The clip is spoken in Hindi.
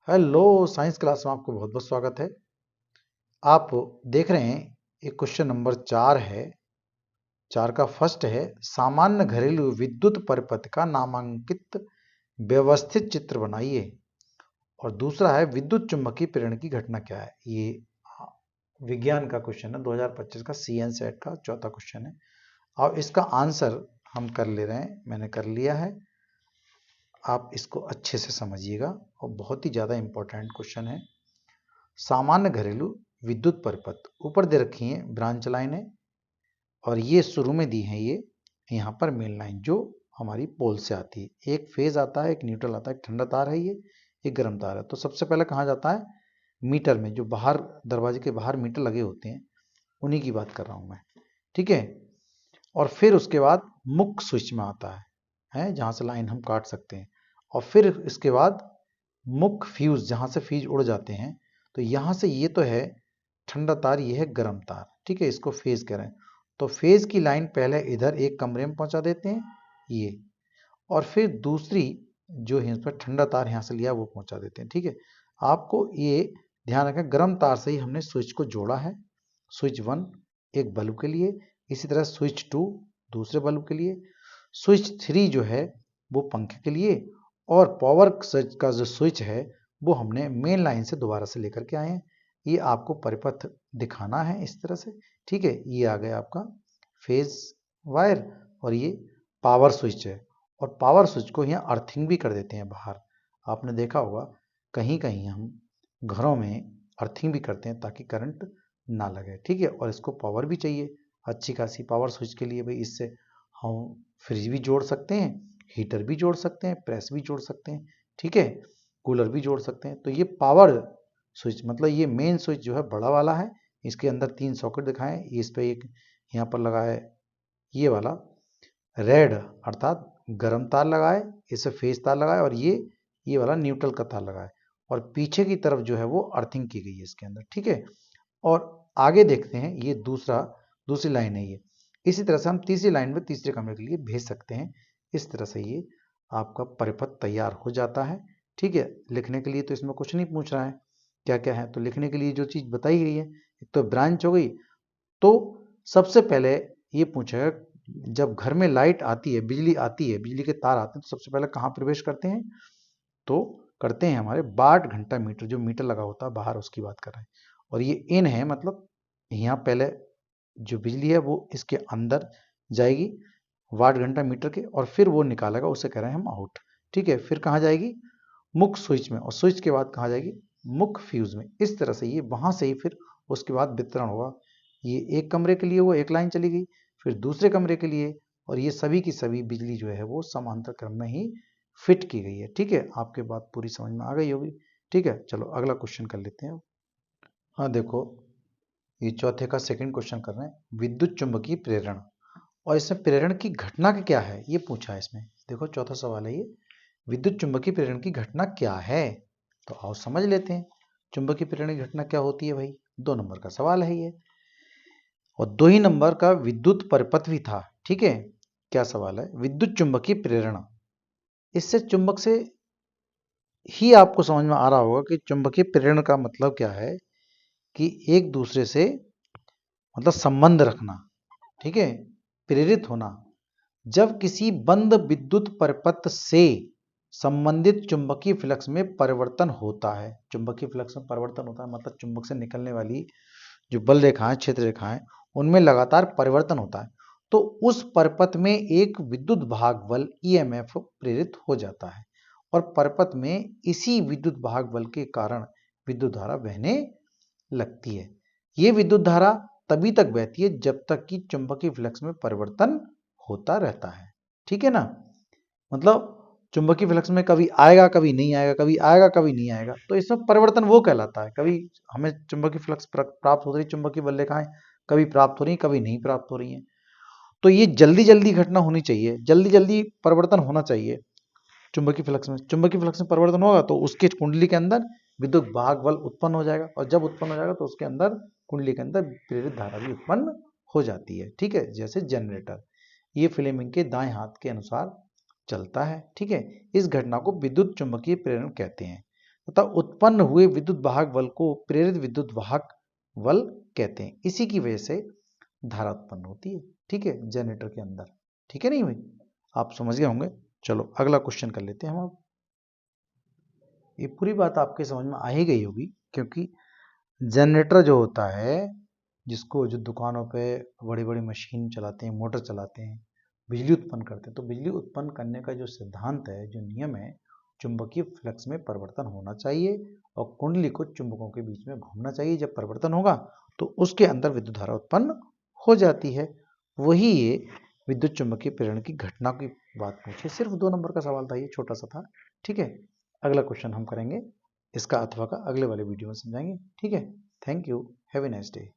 हेलो, साइंस क्लास में आपको बहुत बहुत स्वागत है। आप देख रहे हैं एक क्वेश्चन नंबर 4 है। 4 का फर्स्ट है, सामान्य घरेलू विद्युत परिपथ का नामांकित व्यवस्थित चित्र बनाइए। और दूसरा है, विद्युत चुम्बकीय प्रेरण की घटना क्या है। ये विज्ञान का क्वेश्चन है, 2025 का सीएन सेट का चौथा क्वेश्चन है। और इसका आंसर हम कर ले रहे हैं, मैंने कर लिया है। आप इसको अच्छे से समझिएगा और बहुत ही ज़्यादा इंपॉर्टेंट क्वेश्चन है। सामान्य घरेलू विद्युत परिपथ ऊपर दे रखी है ब्रांच लाइनें, और ये शुरू में दी है ये यहाँ पर मेन लाइन जो हमारी पोल से आती है। एक फेज आता है, एक न्यूट्रल आता है, एक ठंडा तार है ये, एक गर्म तार है। तो सबसे पहले कहाँ जाता है, मीटर में, जो बाहर दरवाजे के बाहर मीटर लगे होते हैं उन्हीं की बात कर रहा हूँ मैं, ठीक है। और फिर उसके बाद मुख्य स्विच में आता है जहाँ से लाइन हम काट सकते हैं। और फिर इसके बाद मुख्य फ्यूज, जहाँ से फ्यूज उड़ जाते हैं। तो यहाँ से ये तो है ठंडा तार, ये है गर्म तार, ठीक है। इसको फेज कह रहे हैं। तो फेज की लाइन पहले इधर एक कमरे में पहुंचा देते हैं ये, और फिर दूसरी जो है इस पर ठंडा तार यहाँ से लिया वो पहुंचा देते हैं, ठीक है। आपको ये ध्यान रखें, गर्म तार से ही हमने स्विच को जोड़ा है। स्विच 1 एक बल्ब के लिए, इसी तरह स्विच 2 दूसरे बल्ब के लिए, स्विच 3 जो है वो पंखे के लिए, और पावर का जो स्विच है वो हमने मेन लाइन से दोबारा से लेकर के आए हैं। ये आपको परिपथ दिखाना है इस तरह से, ठीक है। ये आ गया आपका फेज वायर, और ये पावर स्विच है। और पावर स्विच को यहाँ अर्थिंग भी कर देते हैं बाहर। आपने देखा होगा कहीं कहीं हम घरों में अर्थिंग भी करते हैं ताकि करंट ना लगे, ठीक है। और इसको पावर भी चाहिए अच्छी खासी पावर स्विच के लिए भाई। इससे हम फ्रिज भी जोड़ सकते हैं, हीटर भी जोड़ सकते हैं, प्रेस भी जोड़ सकते हैं, ठीक है, कूलर भी जोड़ सकते हैं। तो ये पावर स्विच मतलब ये मेन स्विच जो है बड़ा वाला है। इसके अंदर 3 सॉकेट दिखाएं, इस पे एक यहाँ पर लगा है ये वाला रेड, अर्थात गर्म तार लगाए, इसे फेज तार लगाए, और ये वाला न्यूट्रल का तार लगाए। और पीछे की तरफ जो है वो अर्थिंग की गई है इसके अंदर, ठीक है। और आगे देखते हैं, ये दूसरी लाइन है ये। इसी तरह से हम तीसरी लाइन में तीसरे कमरे के लिए भेज सकते हैं। इस तरह से ये आपका परिपथ तैयार हो जाता है, ठीक है। लिखने के लिए तो इसमें कुछ नहीं पूछ रहा है क्या क्या है, तो लिखने के लिए जो चीज़ बताई गई है, एक तो ब्रांच हो गई। तो सबसे पहले ये पूछेगा, जब घर में लाइट आती है, बिजली आती है, बिजली के तार आते हैं, तो सबसे पहले कहाँ प्रवेश करते हैं, तो करते हैं हमारे वाट घंटा मीटर, जो मीटर लगा होता है बाहर, उसकी बात कर रहे हैं। और ये इन है, मतलब यहाँ पहले जो बिजली है वो इसके अंदर जाएगी वाट घंटा मीटर के, और फिर वो निकालेगा, उसे कह रहे हैं हम आउट, ठीक है। फिर कहाँ जाएगी, मुख्य स्विच में, और स्विच के बाद कहाँ जाएगी, मुख्य फ्यूज में। इस तरह से ये वहां से ही फिर उसके बाद वितरण होगा। ये एक कमरे के लिए वो एक लाइन चली गई, फिर दूसरे कमरे के लिए, और ये सभी की सभी बिजली जो है वो समांतर क्रम में ही फिट की गई है, ठीक है। आपके बात पूरी समझ में आ गई होगी, ठीक है। चलो अगला क्वेश्चन कर लेते हैं। हाँ देखो, ये चौथे का सेकंड क्वेश्चन कर रहे हैं, विद्युत चुंबकीय प्रेरण, और इसमें प्रेरण की घटना क्या है ये पूछा है इसमें। देखो चौथा सवाल है ये, विद्युत चुंबकीय प्रेरण की घटना क्या है। तो आओ समझ लेते हैं, चुंबकीय प्रेरण की घटना क्या होती है भाई। 2 नंबर का सवाल है ये, और 2 ही नंबर का विद्युत परिपथ भी था, ठीक है। क्या सवाल है, विद्युत चुंबकीय प्रेरण। इससे चुंबक से ही आपको समझ में आ रहा होगा कि चुंबकीय प्रेरण का मतलब क्या है, कि एक दूसरे से मतलब संबंध रखना, ठीक है, प्रेरित होना। जब किसी बंद विद्युत परिपथ से संबंधित चुंबकीय फ्लक्स में परिवर्तन होता है, चुंबकीय फ्लक्स में परिवर्तन होता है मतलब चुंबक से निकलने वाली जो बल रेखाएं, क्षेत्र रेखाएं, उनमें लगातार परिवर्तन होता है, तो उस परिपथ में एक विद्युत भाग बल ईएमएफ प्रेरित हो जाता है, और परिपथ में इसी विद्युत भाग बल के कारण विद्युत धारा बहने लगती है। ये विद्युत धारा तभी तक बहती है जब तक कि चुंबकीय फ्लक्स में परिवर्तन होता रहता है, ठीक है ना। मतलब चुंबकीय फ्लक्स में कभी आएगा कभी नहीं आएगा, कभी आएगा कभी नहीं आएगा, तो इसमें परिवर्तन वो कहलाता है। कभी हमें चुंबकीय फ्लक्स प्राप्त हो रही, चुंबकीय बल रेखाएं कभी प्राप्त हो रही, कभी नहीं प्राप्त हो रही हैं। तो ये जल्दी जल्दी घटना होनी चाहिए, जल्दी जल्दी परिवर्तन होना चाहिए चुंबकीय फ्लक्स में। चुंबकीय फ्लक्स में परिवर्तन होगा तो उसके कुंडली के अंदर विद्युत भाग बल उत्पन्न हो जाएगा, और जब उत्पन्न हो जाएगा तो उसके अंदर कुंडली के अंदर प्रेरित धारा भी उत्पन्न हो जाती है, ठीक है। जैसे जनरेटर, ये फ्लेमिंग के दाएं हाथ के अनुसार चलता है, ठीक है। इस घटना को विद्युत चुंबकीय प्रेरण कहते हैं। तथा उत्पन्न हुए विद्युत वाहक बल को प्रेरित विद्युत वाहक बल कहते हैं। इसी की वजह से धारा उत्पन्न होती है, ठीक है, जनरेटर के अंदर। ठीक है नहीं भाई, आप समझ गए होंगे। चलो अगला क्वेश्चन कर लेते हैं हम अब। ये पूरी बात आपके समझ में आ ही गई होगी, क्योंकि जनरेटर जो होता है, जिसको जो दुकानों पे बड़ी बड़ी मशीन चलाते हैं, मोटर चलाते हैं, बिजली उत्पन्न करते हैं, तो बिजली उत्पन्न करने का जो सिद्धांत है, जो नियम है, चुंबकीय फ्लक्स में परिवर्तन होना चाहिए और कुंडली को चुंबकों के बीच में घूमना चाहिए। जब परिवर्तन होगा तो उसके अंदर विद्युत धारा उत्पन्न हो जाती है। वही ये विद्युत चुंबकीय प्रेरण की घटना की बात पूछी। सिर्फ 2 नंबर का सवाल था, ये छोटा सा था। ठीक है, अगला क्वेश्चन हम करेंगे, इसका अथवा का अगले वाले वीडियो में समझाएंगे। ठीक है, thank you, have a nice day.